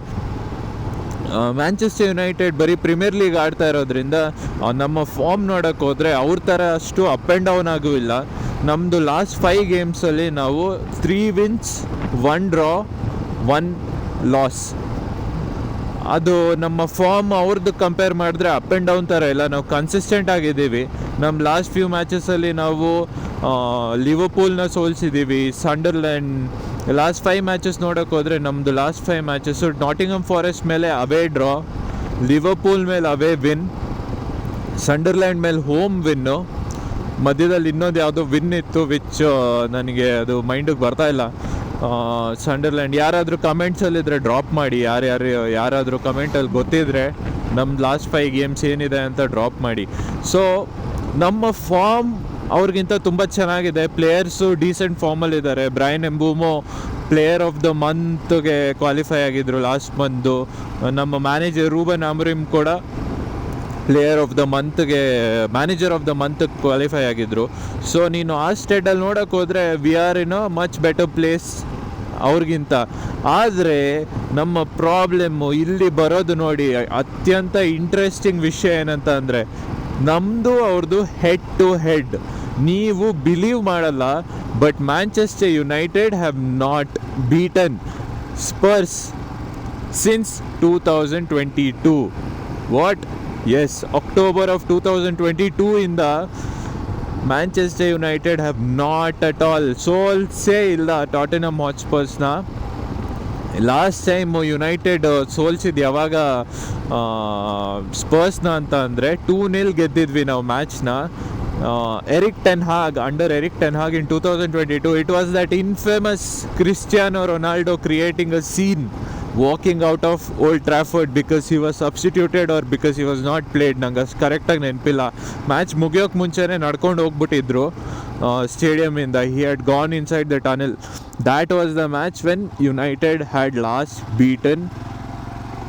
[SPEAKER 1] ಮ್ಯಾಂಚೆಸ್ಟರ್ ಯುನೈಟೆಡ್ ಬರೀ ಪ್ರೀಮಿಯರ್ ಲೀಗ್ ಆಡ್ತಾ ಇರೋದ್ರಿಂದ ನಮ್ಮ ಫಾರ್ಮ್ ನೋಡೋಕೆ ಹೋದರೆ ಅವ್ರ ಥರ ಅಷ್ಟು ಅಪ್ ಆ್ಯಂಡ್ ಡೌನ್ ಆಗೂ ಇಲ್ಲ. ನಮ್ಮದು ಲಾಸ್ಟ್ 5 ಗೇಮ್ಸಲ್ಲಿ ನಾವು 3 wins 1 draw 1 loss. ಅದು ನಮ್ಮ ಫಾರ್ಮ್ ಅವ್ರದ್ದು ಕಂಪೇರ್ ಮಾಡಿದ್ರೆ ಅಪ್ ಆ್ಯಂಡ್ ಡೌನ್ ಥರ ಇಲ್ಲ, ನಾವು ಕನ್ಸಿಸ್ಟೆಂಟ್ ಆಗಿದ್ದೀವಿ. ನಮ್ಮ ಲಾಸ್ಟ್ ಫ್ಯೂ ಮ್ಯಾಚಸಲ್ಲಿ ನಾವು ಲಿವರ್ಪೂಲ್ನ ಸೋಲಿಸಿದ್ದೀವಿ, ಸಂಡರ್ಲ್ಯಾಂಡ್. ಲಾಸ್ಟ್ 5 ಮ್ಯಾಚಸ್ ನೋಡೋಕೆ ಹೋದರೆ ನಮ್ಮದು ಲಾಸ್ಟ್ 5 ಮ್ಯಾಚಸ್ಸು ನಾಟಿಂಗಮ್ ಫಾರೆಸ್ಟ್ ಮೇಲೆ ಅವೇ ಡ್ರಾ, ಲಿವರ್ಪೂಲ್ ಮೇಲೆ ಅವೇ ವಿನ್, ಸಂಡರ್ಲ್ಯಾಂಡ್ ಮೇಲೆ ಹೋಮ್ ವಿನ್ನು. ಮಧ್ಯದಲ್ಲಿ ಇನ್ನೊಂದು ಯಾವುದೋ ವಿನ್ ಇತ್ತು ವಿಚ್ ನನಗೆ ಅದು ಮೈಂಡಿಗೆ ಬರ್ತಾ ಇಲ್ಲ. ಸಂಡರ್ಲ್ಯಾಂಡ್ ಯಾರಾದರೂ ಕಮೆಂಟ್ಸಲ್ಲಿದ್ದರೆ ಡ್ರಾಪ್ ಮಾಡಿ, ಯಾರಾದರೂ ಕಮೆಂಟಲ್ಲಿ ಗೊತ್ತಿದ್ರೆ ನಮ್ಮ ಲಾಸ್ಟ್ 5 ಗೇಮ್ಸ್ ಏನಿದೆ ಅಂತ ಡ್ರಾಪ್ ಮಾಡಿ. ಸೊ ನಮ್ಮ ಫಾರ್ಮ್ ಅವ್ರಿಗಿಂತ ತುಂಬ ಚೆನ್ನಾಗಿದೆ. ಪ್ಲೇಯರ್ಸು ಡೀಸೆಂಟ್ ಫಾರ್ಮಲ್ಲಿದ್ದಾರೆ. Bryan Mbeumo player of the ಮಂತ್ಗೆ ಕ್ವಾಲಿಫೈ ಆಗಿದ್ದರು ಲಾಸ್ಟ್ ಮಂತು. ನಮ್ಮ ಮ್ಯಾನೇಜರ್ ರೂಬನ್ ಅಮರಿಮ್ ಕೂಡ manager of the month qualify ಆಗಿದ್ದರು. ಸೊ ನೀನು ಆ ಸ್ಟೇಟಲ್ಲಿ ನೋಡೋಕೆ ಹೋದರೆ we are in a much better place ಅವ್ರಿಗಿಂತ. ಆದರೆ ನಮ್ಮ ಪ್ರಾಬ್ಲಮ್ಮು ಇಲ್ಲಿ ಬರೋದು ನೋಡಿ, ಅತ್ಯಂತ ಇಂಟ್ರೆಸ್ಟಿಂಗ್ ವಿಷಯ ಏನಂತ ಅಂದರೆ, ನಮ್ಮದು ಅವ್ರದ್ದು ಹೆಡ್ ಟು ಹೆಡ್. ನೀವು ಬಿಲೀವ್ ಮಾಡಲ್ಲ, but Manchester United have not beaten Spurs since 2022. What? Yes, October of 2022 ಇಂದ Manchester United have not at all ಸೋಲ್ಸೇ ಇಲ್ಲ ಟಾಟೆನಮ್ ಹಾಟ್ಸ್ಪರ್ಸ್ನ. ಲಾಸ್ಟ್ ಟೈಮ್ ಯುನೈಟೆಡ್ ಸೋಲ್ಸಿದ್ದು ಯಾವಾಗ ಸ್ಪರ್ಸ್ನ ಅಂತ ಅಂದರೆ 2-0 ಗೆದ್ದಿದ್ವಿ ನಾವು ಮ್ಯಾಚ್ನ. Under Erik ten Hag in 2022. It was that infamous Cristiano Ronaldo creating a scene walking out of Old Trafford because he was substituted or because he was not played, ನಂಗೆ ಅಷ್ಟು ಕರೆಕ್ಟಾಗಿ ನೆನಪಿಲ್ಲ. ಮ್ಯಾಚ್ ಮುಗಿಯೋಕ್ಕೆ ಮುಂಚೆನೇ ನಡ್ಕೊಂಡು ಹೋಗ್ಬಿಟ್ಟಿದ್ರು ಸ್ಟೇಡಿಯಮಿಂದ. He had gone inside the tunnel. That was the match when United had last beaten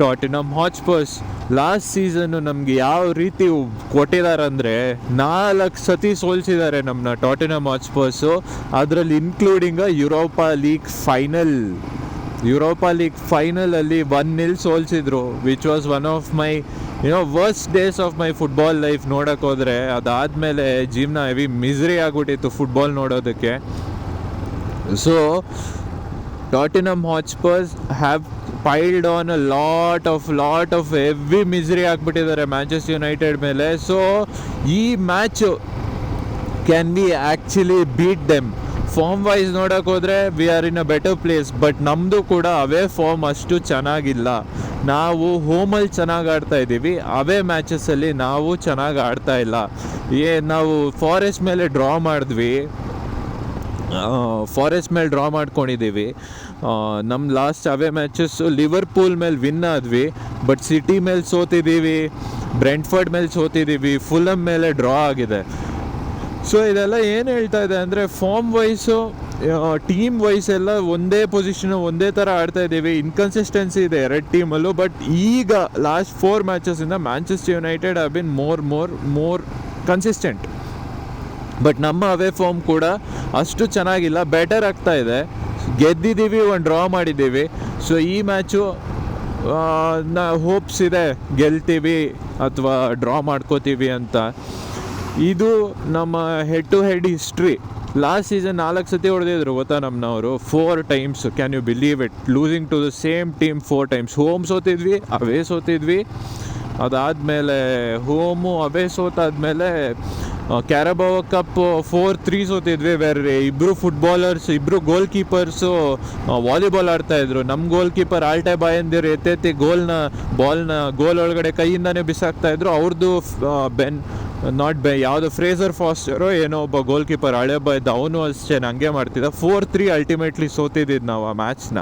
[SPEAKER 1] Tottenham Hotspurs. Last season ನಮಗೆ ಯಾವ ರೀತಿ ಕೊಟ್ಟಿದ್ದಾರೆ ಅಂದರೆ 4 ಸತಿ ಸೋಲ್ಸಿದ್ದಾರೆ ನಮ್ಮನ್ನ ಟಾಟೆನಮ್ ಹಾಟ್ಸ್ಪರ್ಸು, ಅದರಲ್ಲಿ ಇನ್ಕ್ಲೂಡಿಂಗ್ ಯುರೋಪಾ ಲೀಗ್ ಫೈನಲಲ್ಲಿ 1-0 ಸೋಲ್ಸಿದ್ರು, which was one of my worst days of my football life ನೋಡೋಕೆ ಹೋದರೆ. ಅದಾದಮೇಲೆ ಜೀವನ ಹೆವಿ ಮಿಸ್ರಿ ಆಗಿಬಿಟ್ಟಿತ್ತು ಫುಟ್ಬಾಲ್ ನೋಡೋದಕ್ಕೆ. So Tottenham Hotspurs have piled on a lot of heavy misery ಆಗಿಬಿಟ್ಟಿದ್ದಾರೆ ಮ್ಯಾಂಚೆಸ್ಟರ್ ಯುನೈಟೆಡ್ ಮೇಲೆ. ಸೊ ಈ match can we actually beat them. Form wise ನೋಡೋಕೆ ಹೋದರೆ we are in a better place, but ನಮ್ಮದು ಕೂಡ ಅವೇ form ಅಷ್ಟು ಚೆನ್ನಾಗಿಲ್ಲ. ನಾವು ಹೋಮಲ್ಲಿ ಚೆನ್ನಾಗಿ ಆಡ್ತಾ ಇದ್ದೀವಿ, ಅವೇ ಮ್ಯಾಚಸ್ಸಲ್ಲಿ ನಾವು ಚೆನ್ನಾಗಿ ಆಡ್ತಾ ಇಲ್ಲ. ನಾವು ಫಾರೆಸ್ಟ್ ಮೇಲೆ ಡ್ರಾ ಮಾಡ್ಕೊಂಡಿದ್ದೀವಿ. ನಮ್ಮ ಲಾಸ್ಟ್ ಅವೇ ಮ್ಯಾಚಸ್ಸು ಲಿವರ್ಪೂಲ್ ಮೇಲೆ ವಿನ್ ಆದ್ವಿ, ಬಟ್ ಸಿಟಿ ಮೇಲೆ ಸೋತಿದ್ದೀವಿ, ಬ್ರೆಂಟ್ಫರ್ಡ್ ಮೇಲೆ ಸೋತಿದ್ದೀವಿ, ಫುಲಮ್ ಮೇಲೆ ಡ್ರಾ ಆಗಿದೆ. ಸೊ ಇದೆಲ್ಲ ಏನು ಹೇಳ್ತಾ ಇದೆ ಅಂದರೆ ಫಾರ್ಮ್ ವೈಸು, ಟೀಮ್ ವೈಸ್ ಎಲ್ಲ ಒಂದೇ ಪೊಸಿಷನು ಒಂದೇ ಥರ ಆಡ್ತಾ ಇದ್ದೀವಿ. ಇನ್ಕನ್ಸಿಸ್ಟೆನ್ಸಿ ಇದೆ 2 ಟೀಮಲ್ಲೂ. ಬಟ್ ಈಗ ಲಾಸ್ಟ್ 4 ಮ್ಯಾಚಸ್ಸಿಂದ Manchester United have been more consistent. But ನಮ್ಮ ಅವೇ ಫಾರ್ಮ್ ಕೂಡ ಅಷ್ಟು ಚೆನ್ನಾಗಿಲ್ಲ, ಬೆಟರ್ ಆಗ್ತಾ ಇದೆ. ಗೆದ್ದಿದ್ದೀವಿ, ಒಂದು ಡ್ರಾ ಮಾಡಿದ್ದೀವಿ. ಸೊ ಈ ಮ್ಯಾಚು ಹೋಪ್ಸ್ ಇದೆ ಗೆಲ್ತೀವಿ ಅಥವಾ ಡ್ರಾ ಮಾಡ್ಕೋತೀವಿ ಅಂತ. ಇದು ನಮ್ಮ head to head history. Last season 4 ಸತಿ ಹೊಡೆದಿದ್ರು ಗೊತ್ತಾ ನಮ್ಮನವರು, 4 times. Can you believe it? Losing to the same team 4 times. Home ಸೋತಿದ್ವಿ, ಅವೇ ಸೋತಿದ್ವಿ. ಅದಾದಮೇಲೆ ಹೋಮು ಅವೇ ಸೋತಾದ್ಮೇಲೆ ಕ್ಯಾರಬಾವ್ ಕಪ್ 4-3 ಸೋತಿದ್ವಿ. ಬೇರೆ ಇಬ್ಬರು ಗೋಲ್ ಕೀಪರ್ಸು ವಾಲಿಬಾಲ್ ಆಡ್ತಾಯಿದ್ರು. ನಮ್ಮ ಗೋಲ್ ಕೀಪರ್ ಆಲ್ಟೆ ಬಾಯಂದಿರು ಎತ್ತೆತ್ತಿ ಬಾಲ್ನ ಗೋಲ್ ಒಳಗಡೆ ಕೈಯಿಂದಾನೇ ಬಿಸಾಕ್ತಾಯಿದ್ರು. ಅವ್ರದ್ದು ಯಾವುದೋ ಫ್ರೇಸರ್ ಫಾಸ್ಟರೋ ಏನೋ ಒಬ್ಬ ಗೋಲ್ ಕೀಪರ್ ಹಳೆ ಇದ್ದ, ಅವನು ಅಷ್ಟೇ ಹಂಗೆ ಮಾಡ್ತಿದ್ದ. 4-3 ಅಲ್ಟಿಮೇಟ್ಲಿ ಸೋತಿದ್ದಿದ್ದು ನಾವು ಆ ಮ್ಯಾಚ್ನ.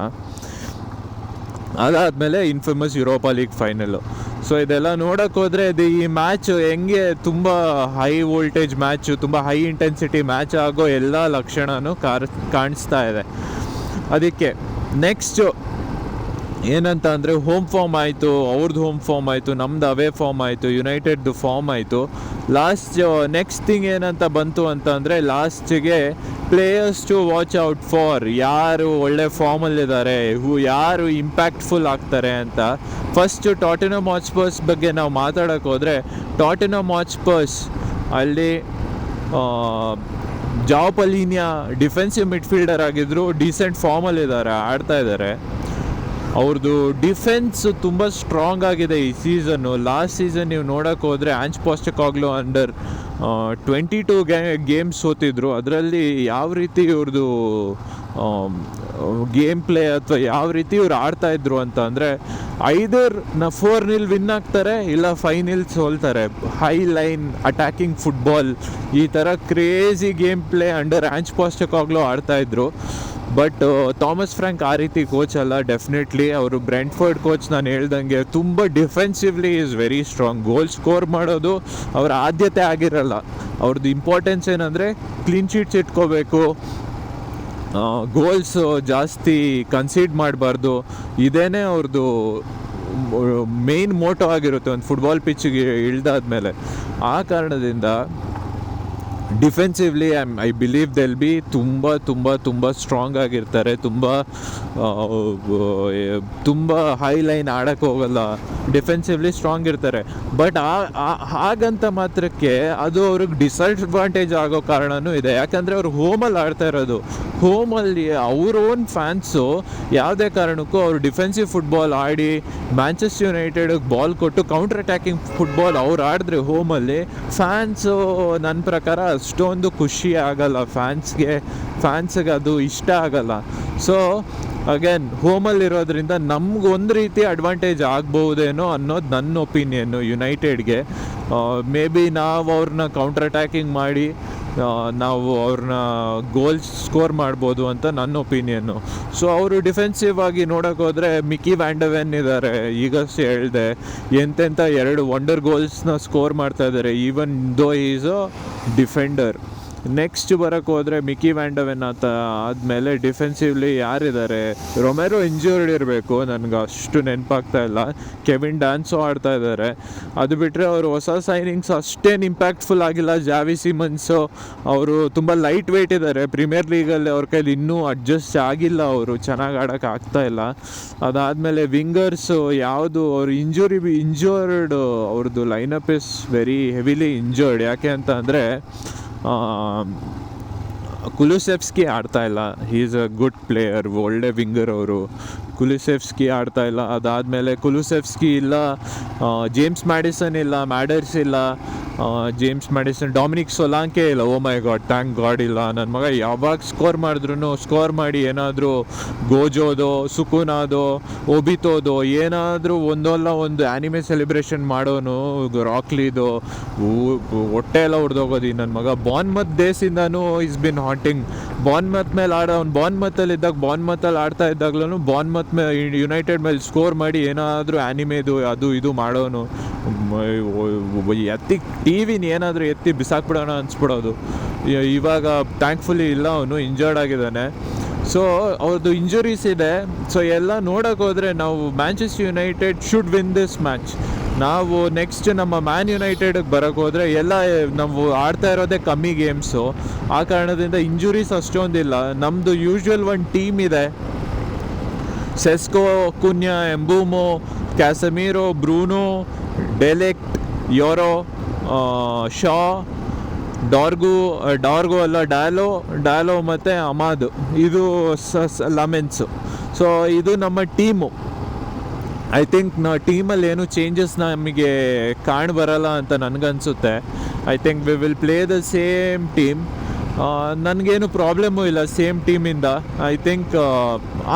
[SPEAKER 1] ಅದಾದಮೇಲೆ infamous Europa league final. So ಇದೆಲ್ಲ ನೋಡೋಕೆ ಹೋದರೆ ಈ ಮ್ಯಾಚು ಹೆಂಗೆ ತುಂಬ ಹೈ ವೋಲ್ಟೇಜ್ ಮ್ಯಾಚು, ತುಂಬ ಹೈ ಇಂಟೆನ್ಸಿಟಿ ಮ್ಯಾಚ್ ಆಗೋ ಎಲ್ಲ ಲಕ್ಷಣವೂ ಕಾಣಿಸ್ತಾ ಇದೆ. ಅದಕ್ಕೆ ನೆಕ್ಸ್ಟು ಏನಂತ ಅಂದರೆ ಹೋಮ್ ಫಾರ್ಮ್ ಆಯಿತು, ಅವ್ರದ್ದು ಹೋಮ್ ಫಾರ್ಮ್ ಆಯಿತು, ನಮ್ದು ಅವೇ ಫಾರ್ಮ್ ಆಯಿತು, ಯುನೈಟೆಡ್ದು ಫಾರ್ಮ್ ಆಯಿತು. ನೆಕ್ಸ್ಟ್ ಥಿಂಗ್ ಏನಂತ ಬಂತು ಅಂತ ಅಂದರೆ ಲಾಸ್ಟಿಗೆ players to watch out for, ಯಾರು ಒಳ್ಳೆ ಫಾರ್ಮಲ್ಲಿದ್ದಾರೆ, ಯಾರು ಇಂಪ್ಯಾಕ್ಟ್ಫುಲ್ ಆಗ್ತಾರೆ ಅಂತ. ಫಸ್ಟು ಟಾಟೆನಮ್ ಹಾಟ್ಸ್ಪರ್ಸ್ ಬಗ್ಗೆ ನಾವು ಮಾತಾಡೋಕೆ ಹೋದರೆ, ಟಾಟೆನಮ್ ಹಾಟ್ಸ್ಪರ್ಸ್ ಅಲ್ಲಿ ಜಾವ್ ಪಲೀನಿಯಾ ಡಿಫೆನ್ಸಿವ್ ಮಿಡ್ಫೀಲ್ಡರ್ ಆಗಿದ್ದರು, ಡೀಸೆಂಟ್ ಫಾರ್ಮಲ್ಲಿದ್ದಾರೆ, ಆಡ್ತಾ ಇದ್ದಾರೆ. ಅವ್ರದ್ದು ಡಿಫೆನ್ಸ್ ತುಂಬ ಸ್ಟ್ರಾಂಗ್ ಆಗಿದೆ ಈ ಸೀಸನ್ನು. ಲಾಸ್ಟ್ ಸೀಸನ್ ನೀವು ನೋಡೋಕೆ ಹೋದರೆ ಆಂಜ್ ಪೋಸ್ಟೆಕೋಗ್ಲೂ ಅಂಡರ್ 22 ಗೇಮ್ಸ್ ಸೋತಿದ್ರು. ಅದರಲ್ಲಿ ಯಾವ ರೀತಿ ಇವ್ರದ್ದು ಗೇಮ್ ಪ್ಲೇ ಅಥವಾ ಯಾವ ರೀತಿ ಇವ್ರು ಆಡ್ತಾಯಿದ್ರು ಅಂತ ಅಂದರೆ, ಐದರ್ 4-0 ವಿನ್ ಆಗ್ತಾರೆ, ಇಲ್ಲ 5-0 ಸೋಲ್ತಾರೆ. ಹೈ ಲೈನ್ ಅಟ್ಯಾಕಿಂಗ್ ಫುಟ್ಬಾಲ್, ಈ ಥರ crazy game play under Ange Postecoglou ಆಡ್ತಾಯಿದ್ರು. ಬಟ್ ಥಾಮಸ್ ಫ್ರ್ಯಾಂಕ್ ಆ ರೀತಿ ಕೋಚ್ ಅಲ್ಲ. ಡೆಫಿನೆಟ್ಲಿ ಅವರು ಬ್ರೆಂಟ್ಫರ್ಡ್ ಕೋಚ್ ನಾನು ಹೇಳ್ದಂಗೆ ತುಂಬ defensively is very strong. Goal score ಮಾಡೋದು ಅವರ ಆದ್ಯತೆ ಆಗಿರಲ್ಲ. ಅವ್ರದ್ದು ಇಂಪಾರ್ಟೆನ್ಸ್ ಏನಂದರೆ ಕ್ಲೀನ್ ಶೀಟ್ಸ್ ಇಟ್ಕೋಬೇಕು, ಗೋಲ್ಸ್ ಜಾಸ್ತಿ ಕನ್ಸೀಡ್ ಮಾಡಬಾರ್ದು. ಇದೇನೇ ಅವ್ರದ್ದು ಮೇನ್ ಮೋಟೋ ಆಗಿರುತ್ತೆ ಒಂದು ಫುಟ್ಬಾಲ್ ಪಿಚ್ಚಿಗೆ ಇಳ್ದಾದ್ಮೇಲೆ. ಆ ಕಾರಣದಿಂದ ಡಿಫೆನ್ಸಿವ್ಲಿ ಐ ಬಿಲೀವ್ ದೆಲ್ ಬಿ ತುಂಬ ಸ್ಟ್ರಾಂಗ್ ಆಗಿರ್ತಾರೆ. ತುಂಬ ಹೈ ಲೈನ್ ಆಡೋಕ್ಕೆ ಹೋಗಲ್ಲ, ಡಿಫೆನ್ಸಿವ್ಲಿ ಸ್ಟ್ರಾಂಗ್ ಇರ್ತಾರೆ. ಬಟ್ ಹಾಗಂತ ಮಾತ್ರಕ್ಕೆ ಅದು ಅವ್ರಿಗೆ ಡಿಸಡ್ವಾಂಟೇಜ್ ಆಗೋ ಕಾರಣವೂ ಇದೆ. ಯಾಕಂದರೆ ಅವ್ರು ಹೋಮಲ್ಲಿ ಆಡ್ತಾ ಇರೋದು. ಹೋಮಲ್ಲಿ ಅವ್ರ ಓನ್ ಫ್ಯಾನ್ಸು ಯಾವುದೇ ಕಾರಣಕ್ಕೂ ಅವರು ಡಿಫೆನ್ಸಿವ್ ಫುಟ್ಬಾಲ್ ಆಡಿ ಮ್ಯಾಂಚೆಸ್ಟರ್ ಯುನೈಟೆಡ್ಗೆ ಬಾಲ್ ಕೊಟ್ಟು ಕೌಂಟರ್ ಅಟ್ಯಾಕಿಂಗ್ ಫುಟ್ಬಾಲ್ ಅವ್ರು ಆಡಿದ್ರೆ ಹೋಮಲ್ಲಿ ಫ್ಯಾನ್ಸು ನನ್ನ ಪ್ರಕಾರ ಅಷ್ಟೊಂದು ಖುಷಿ ಆಗಲ್ಲ. ಫ್ಯಾನ್ಸ್ಗೆ ಅದು ಇಷ್ಟ ಆಗಲ್ಲ. ಸೊ ಅಗೇನ್ ಹೋಮಲ್ಲಿರೋದ್ರಿಂದ ನಮ್ಗೊಂದು ರೀತಿ ಅಡ್ವಾಂಟೇಜ್ ಆಗ್ಬೋದೇನೋ ಅನ್ನೋದು ನನ್ನ ಒಪಿನಿಯನ್ನು ಯುನೈಟೆಡ್ಗೆ. ಮೇ ಬಿ ನಾವು ಅವ್ರನ್ನ ಕೌಂಟರ್ ಅಟ್ಯಾಕಿಂಗ್ ಮಾಡಿ ನಾವು ಅವ್ರನ್ನ ಗೋಲ್ಸ್ ಸ್ಕೋರ್ ಮಾಡ್ಬೋದು ಅಂತ ನನ್ನ ಒಪಿನಿಯನ್ನು. ಸೊ ಅವರು ಡಿಫೆನ್ಸಿವ್ ಆಗಿ ನೋಡೋಕೆ ಹೋದರೆ ಮಿಕಿ ವ್ಯಾಂಡವೆನ್ ಇದ್ದಾರೆ, ಈಗಷ್ಟೇ ಹೇಳಿದೆ, ಎಂತೆಂಥ 2 ವಂಡರ್ ಗೋಲ್ಸ್ನ ಸ್ಕೋರ್ ಮಾಡ್ತಾ ಇದ್ದಾರೆ, even though is a defender. Next ಬರೋಕ್ಕೆ ಹೋದರೆ ಮಿಕಿ ವ್ಯಾಂಡವೆನ್ ಆದಮೇಲೆ ಡಿಫೆನ್ಸಿವ್ಲಿ ಯಾರಿದ್ದಾರೆ, ರೊಮೆರೋ ಇಂಜೂರ್ಡ್ ಇರಬೇಕು, ನನಗೆ ಅಷ್ಟು ನೆನಪಾಗ್ತಾ ಇಲ್ಲ, ಕೆವಿನ್ ಡ್ಯಾನ್ಸೋ ಆಡ್ತಾ ಇದ್ದಾರೆ. ಅದು ಬಿಟ್ಟರೆ ಅವರು ಹೊಸ ಸೈನಿಂಗ್ಸ್ ಅಷ್ಟೇನು ಇಂಪ್ಯಾಕ್ಟ್ಫುಲ್ ಆಗಿಲ್ಲ. ಜಾವಿ ಸಿಮನ್ಸು ಅವರು ತುಂಬ ಲೈಟ್ ವೆಯ್ಟ್ ಇದ್ದಾರೆ, ಪ್ರೀಮಿಯರ್ ಲೀಗಲ್ಲಿ ಅವ್ರ ಕೈಲಿ ಇನ್ನೂ ಅಡ್ಜಸ್ಟ್ ಆಗಿಲ್ಲ, ಅವರು ಚೆನ್ನಾಗಿ ಆಡೋಕ್ಕೆ ಆಗ್ತಾ ಇಲ್ಲ. ಅದಾದಮೇಲೆ ವಿಂಗರ್ಸು ಯಾವುದು ಅವ್ರು ಇಂಜೂರ್ಡ್, ಅವ್ರದ್ದು lineup is very heavily injured. ಯಾಕೆ ಅಂತ ಅಂದರೆ ಕುಲುಸೆವ್ಸ್ಕಿ ಆಡ್ತಾ ಇಲ್ಲ, he is a good player, ಒಳ್ಳೆ ವಿಂಗರ್ ಅವರು. ಕುಲುಸೆವ್ಸ್ಕಿ ಆಡ್ತಾ ಇಲ್ಲ. ಅದಾದಮೇಲೆ ಕುಲುಸೆವ್ಸ್ಕಿ ಇಲ್ಲ, ಜೇಮ್ಸ್ ಮ್ಯಾಡಿಸನ್ ಇಲ್ಲ, ಮ್ಯಾಡರ್ಸ್ ಇಲ್ಲ, ಜೇಮ್ಸ್ ಮ್ಯಾಡಿಸನ್, ಡೊಮಿನಿಕ್ ಸೊಲಾಂಕೆ ಇಲ್ಲ. ಓ ಮೈ ಗಾಡ್, ಥ್ಯಾಂಕ್ ಗಾಡ್ ಇಲ್ಲ. ನನ್ನ ಮಗ ಯಾವಾಗ ಸ್ಕೋರ್ ಮಾಡಿದ್ರು ಸ್ಕೋರ್ ಮಾಡಿ ಏನಾದರೂ ಗೋಜೋದೋ, ಸುಕೂನಾದೋ, ಒಬಿತೋದೋ ಏನಾದರೂ ಒಂದು ಆ್ಯನಿಮೆ ಸೆಲೆಬ್ರೇಷನ್ ಮಾಡೋನು, ರಾಕ್ಲಿದು ಹೊಟ್ಟೆ ಎಲ್ಲ ಹೊಡೆದೋಗೋದು ನನ್ನ ಮಗ. ಬಾರ್ನ್ಮತ್ ಡೇಸಿಂದನೂ ಇಸ್ ಬಿನ್ ಹಾಂಟಿಂಗ್. ಬಾರ್ನ್ಮತ್ ಮೇಲೆ ಬಾರ್ನ್ಮತ್ತಲ್ಲಿ ಆಡ್ತಾ ಇದ್ದಾಗ್ಲೂ ಬಾರ್ನ್ಮತ್ ಯುನೈಟೆಡ್ ಮೇಲೆ ಸ್ಕೋರ್ ಮಾಡಿ ಏನಾದರೂ ಆ್ಯನಿಮೆದು ಅದು ಇದು ಮಾಡೋನು. ಟಿವಿನ ಏನಾದರೂ ಎತ್ತಿ ಬಿಸಾಕ್ಬಿಡೋಣ ಅನ್ಸ್ಬಿಡೋದು. ಇವಾಗ ಥ್ಯಾಂಕ್ಫುಲಿ ಇಲ್ಲ, ಅವನು ಇಂಜರ್ಡ್ ಆಗಿದ್ದಾನೆ. ಸೊ ಅವ್ರದ್ದು ಇಂಜುರೀಸ್ ಇದೆ. ಸೊ ಎಲ್ಲ ನೋಡೋಕೆ ಹೋದರೆ ನಾವು Manchester United should win this match. ನಾವು ನೆಕ್ಸ್ಟ್ ನಮ್ಮ ಮ್ಯಾನ್ ಯುನೈಟೆಡ್ಗೆ ಬರೋಕ್ಕೆ ಹೋದರೆ ಎಲ್ಲ ನಾವು ಆಡ್ತಾ ಇರೋದೇ ಕಮ್ಮಿ ಗೇಮ್ಸು, ಆ ಕಾರಣದಿಂದ ಇಂಜುರೀಸ್ ಅಷ್ಟೊಂದಿಲ್ಲ. ನಮ್ಮದು ಯೂಶ್ವಲ್ ಒಂದು ಟೀಮ್ ಇದೆ, ಸೆಸ್ಕೋ, ಕುನ್ಯಾ, ಎಂಬೂಮೋ, ಕ್ಯಾಸಮೀರೋ, ಬ್ರೂನೋ, ಡೆಲೆಕ್ಟ್, ಯೋರೋ, ಶಾ, ಡಾರ್ಗೋ ಅಲ್ಲ ಡ್ಯಾಲೋ ಮತ್ತು ಅಮಾದ್, ಇದು ಲಮೆನ್ಸು. ಸೊ ಇದು ನಮ್ಮ ಟೀಮು. ಐ ಥಿಂಕ್ ಟೀಮಲ್ಲಿ ಏನು ಚೇಂಜಸ್ ನಮಗೆ ಕಾಣಬರಲ್ಲ ಅಂತ ನನಗನ್ಸುತ್ತೆ. I think we will play the same team. ನನಗೇನು ಪ್ರಾಬ್ಲಮ್ಮು ಇಲ್ಲ ಸೇಮ್ ಟೀಮಿಂದ. ಐ ಥಿಂಕ್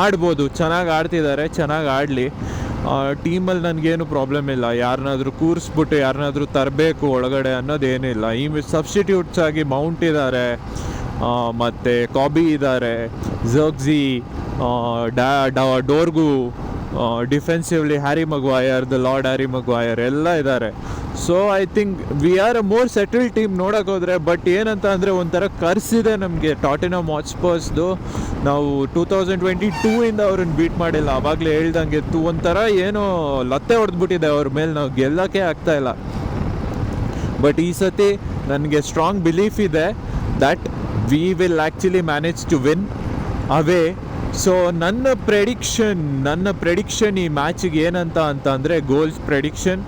[SPEAKER 1] ಆಡ್ಬೋದು, ಚೆನ್ನಾಗಿ ಆಡ್ತಿದ್ದಾರೆ, ಚೆನ್ನಾಗಿ ಆಡಲಿ. ಟೀಮಲ್ಲಿ ನನಗೇನು ಪ್ರಾಬ್ಲಮ್ ಇಲ್ಲ. ಯಾರನ್ನಾದರೂ ಕೂರಿಸ್ಬಿಟ್ಟು ಯಾರನ್ನಾದರೂ ತರಬೇಕು ಒಳಗಡೆ ಅನ್ನೋದೇನಿಲ್ಲ. ಈ ಸಬ್ಸ್ಟಿಟ್ಯೂಟ್ಸ್ ಆಗಿ ಮೌಂಟ್ ಇದ್ದಾರೆ, ಮತ್ತು ಕಾಬಿ ಇದ್ದಾರೆ, ಝರ್ಗ್ಜಿ, ಡೋರ್ಗು, ಡಿಫೆನ್ಸಿವ್ಲಿ ಹ್ಯಾರಿ ಮಗ್ವಾಯರ್, ದ ಲಾರ್ಡ್ ಹ್ಯಾರಿ ಮಗ್ವಾಯರ್ ಎಲ್ಲ ಇದ್ದಾರೆ. So I think we are a more settled team ನೋಡೋಕೆ ಹೋದರೆ. ಬಟ್ ಏನಂತ ಅಂದರೆ ಒಂಥರ ಕರ್ಸಿದೆ ನಮಗೆ ಟಾಟೆನ್ಹಮ್ ಹಾಟ್ಸ್ಪರ್ಸ್ದು. ನಾವು 2022 ಅವ್ರನ್ನ ಬೀಟ್ ಮಾಡಿಲ್ಲ, ಆವಾಗಲೇ ಹೇಳ್ದಂಗೆ ಒಂಥರ ಏನೋ ಲತ್ತೆ ಹೊಡೆದ್ಬಿಟ್ಟಿದೆ ಅವ್ರ ಮೇಲೆ, ನಾವು ಗೆಲ್ಲೋಕ್ಕೆ ಆಗ್ತಾಯಿಲ್ಲ. ಬಟ್ ಈ ಸತಿ ನನಗೆ ಸ್ಟ್ರಾಂಗ್ ಬಿಲೀಫ್ ಇದೆ that we will actually manage to win away. So ನನ್ನ ಪ್ರೆಡಿಕ್ಷನ್ ಈ ಮ್ಯಾಚಿಗೆ ಏನಂತ ಅಂದರೆ goals prediction,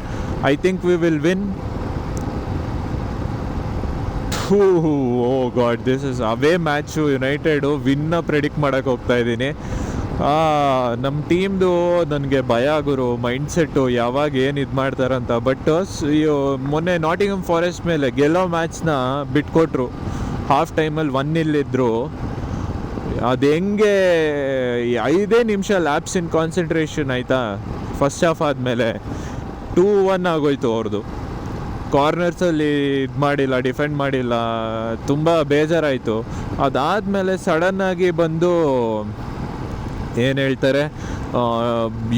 [SPEAKER 1] I think we will win. Oh God, this is away match. United ವಿನ್ನ ಪ್ರೆಡಿಕ್ಟ್ ಮಾಡೋಕ್ಕೆ ಹೋಗ್ತಾ ಇದ್ದೀನಿ. ನಮ್ಮ ಟೀಮ್ದು ನನಗೆ ಭಯ ಗುರು, ಮೈಂಡ್ಸೆಟ್ಟು ಯಾವಾಗ ಏನು ಇದು ಮಾಡ್ತಾರಂತ. ಬಟ್ ಮೊನ್ನೆ ನಾಟಿಂಗಮ್ ಫಾರೆಸ್ಟ್ ಮೇಲೆ ಗೆಲ್ಲೋ ಮ್ಯಾಚ್ನ ಬಿಟ್ಕೊಟ್ರು. ಹಾಫ್ ಟೈಮಲ್ಲಿ 1-0 ಇದ್ದರು. ಅದು ಹೆಂಗೆ 5 ನಿಮಿಷ ಲ್ಯಾಪ್ಸ್ ಇನ್ ಕಾನ್ಸಂಟ್ರೇಷನ್ ಆಯಿತಾ ಫಸ್ಟ್ ಹಾಫ್ ಆದಮೇಲೆ 2-1 ಆಗೋಯ್ತು ಅವ್ರದ್ದು. ಕಾರ್ನರ್ಸಲ್ಲಿ ಇದು ಮಾಡಿಲ್ಲ, ಡಿಫೆಂಡ್ ಮಾಡಿಲ್ಲ, ತುಂಬ ಬೇಜಾರಾಯಿತು. ಅದಾದಮೇಲೆ ಸಡನ್ನಾಗಿ ಬಂದು ಏನು ಹೇಳ್ತಾರೆ,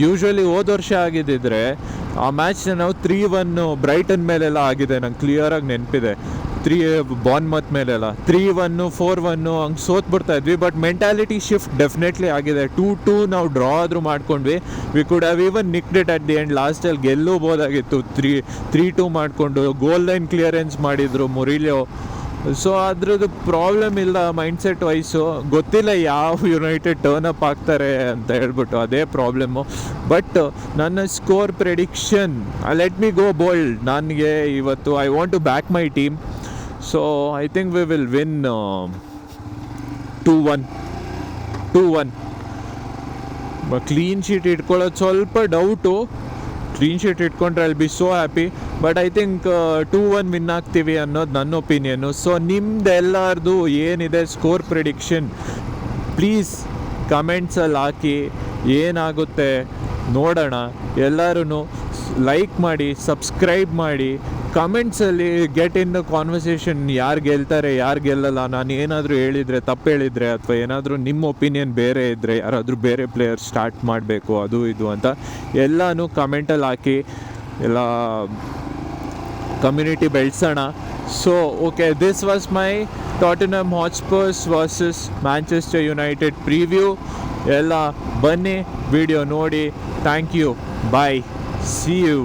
[SPEAKER 1] ಯೂಶ್ವಲಿ ಹೋದ ವರ್ಷ ಆಗಿದ್ದಿದ್ರೆ ಆ ಮ್ಯಾಚ್ನ ನಾವು 3-1 ಬ್ರೈಟನ್ ಮೇಲೆಲ್ಲ ಆಗಿದೆ, ನಂಗೆ ಕ್ಲಿಯರಾಗಿ ನೆನಪಿದೆ. ಬಾರ್ನ್ಮತ್ ಮೇಲೆಲ್ಲ 3-1 4-1 ಹಂಗೆ ಸೋತ್ಬಿಡ್ತಾ ಇದ್ವಿ. ಬಟ್ ಮೆಂಟಾಲಿಟಿ ಶಿಫ್ಟ್ ಡೆಫಿನೆಟ್ಲಿ ಆಗಿದೆ. 2-2 ನಾವು ಡ್ರಾ ಆದರೂ ಮಾಡ್ಕೊಂಡ್ವಿ. We could have even nicked it at the end. ಲಾಸ್ಟಲ್ಲಿ ಗೆಲ್ಲಬೋದಾಗಿತ್ತು. 3-2 ಮಾಡಿಕೊಂಡು ಗೋಲ್ ಲೈನ್ ಕ್ಲಿಯರೆನ್ಸ್ ಮಾಡಿದರು ಮುರಿಲಿಯೋ. ಸೊ ಅದ್ರದ್ದು ಪ್ರಾಬ್ಲಮ್ ಇಲ್ಲ ಮೈಂಡ್ಸೆಟ್ ವೈಸು. ಗೊತ್ತಿಲ್ಲ ಯಾವ ಯುನೈಟೆಡ್ ಟರ್ನ್ ಅಪ್ ಆಗ್ತಾರೆ ಅಂತ ಹೇಳ್ಬಿಟ್ಟು, ಅದೇ ಪ್ರಾಬ್ಲಮ್ಮು. ಬಟ್ ನನ್ನ score prediction, let me go bold. ನನಗೆ ಇವತ್ತು I want to back my team. So I think we will win 2-1. Clean sheet ಇಟ್ಕೊಳ್ಳೋದು ಸ್ವಲ್ಪ ಡೌಟು. ಕ್ಲೀನ್ ಶೀಟ್ ಇಟ್ಕೊಂಡ್ರೆ I'll be so happy. But I think 2-1 win ಆಗ್ತೀವಿ ಅನ್ನೋದು ನನ್ನ opinion. So ನಿಮ್ದೆಲ್ಲರದು ಏನಿದೆ score prediction please ಕಮೆಂಟ್ಸಲ್ಲಿ ಹಾಕಿ. ಏನಾಗುತ್ತೆ ನೋಡೋಣ. ಎಲ್ಲರೂ ಲೈಕ್ ಮಾಡಿ, ಸಬ್ಸ್ಕ್ರೈಬ್ ಮಾಡಿ, ಕಮೆಂಟ್ಸಲ್ಲಿ ಗೆಟ್ ಇನ್ ದ ಕಾನ್ವರ್ಸೇಷನ್. ಯಾರು ಗೆಲ್ತಾರೆ ಯಾರು ಗೆಲ್ಲಲ್ಲ, ನಾನು ಏನಾದರೂ ಹೇಳಿದರೆ ತಪ್ಪು ಹೇಳಿದರೆ ಅಥವಾ ಏನಾದರೂ ನಿಮ್ಮ ಒಪಿನಿಯನ್ ಬೇರೆ ಇದ್ದರೆ, ಯಾರಾದರೂ ಬೇರೆ ಪ್ಲೇಯರ್ ಸ್ಟಾರ್ಟ್ ಮಾಡಬೇಕು ಅದು ಇದು ಅಂತ ಎಲ್ಲನೂ ಕಮೆಂಟಲ್ಲಿ ಹಾಕಿ ಎಲ್ಲ ಕಮ್ಯುನಿಟಿ ಬೆಳೆಸೋಣ. So okay, this was my Tottenham Hotspurs versus Manchester United preview. ಎಲ್ಲ ಬನ್ನಿ ವಿಡಿಯೋ ನೋಡಿ. Thank you, bye, see you.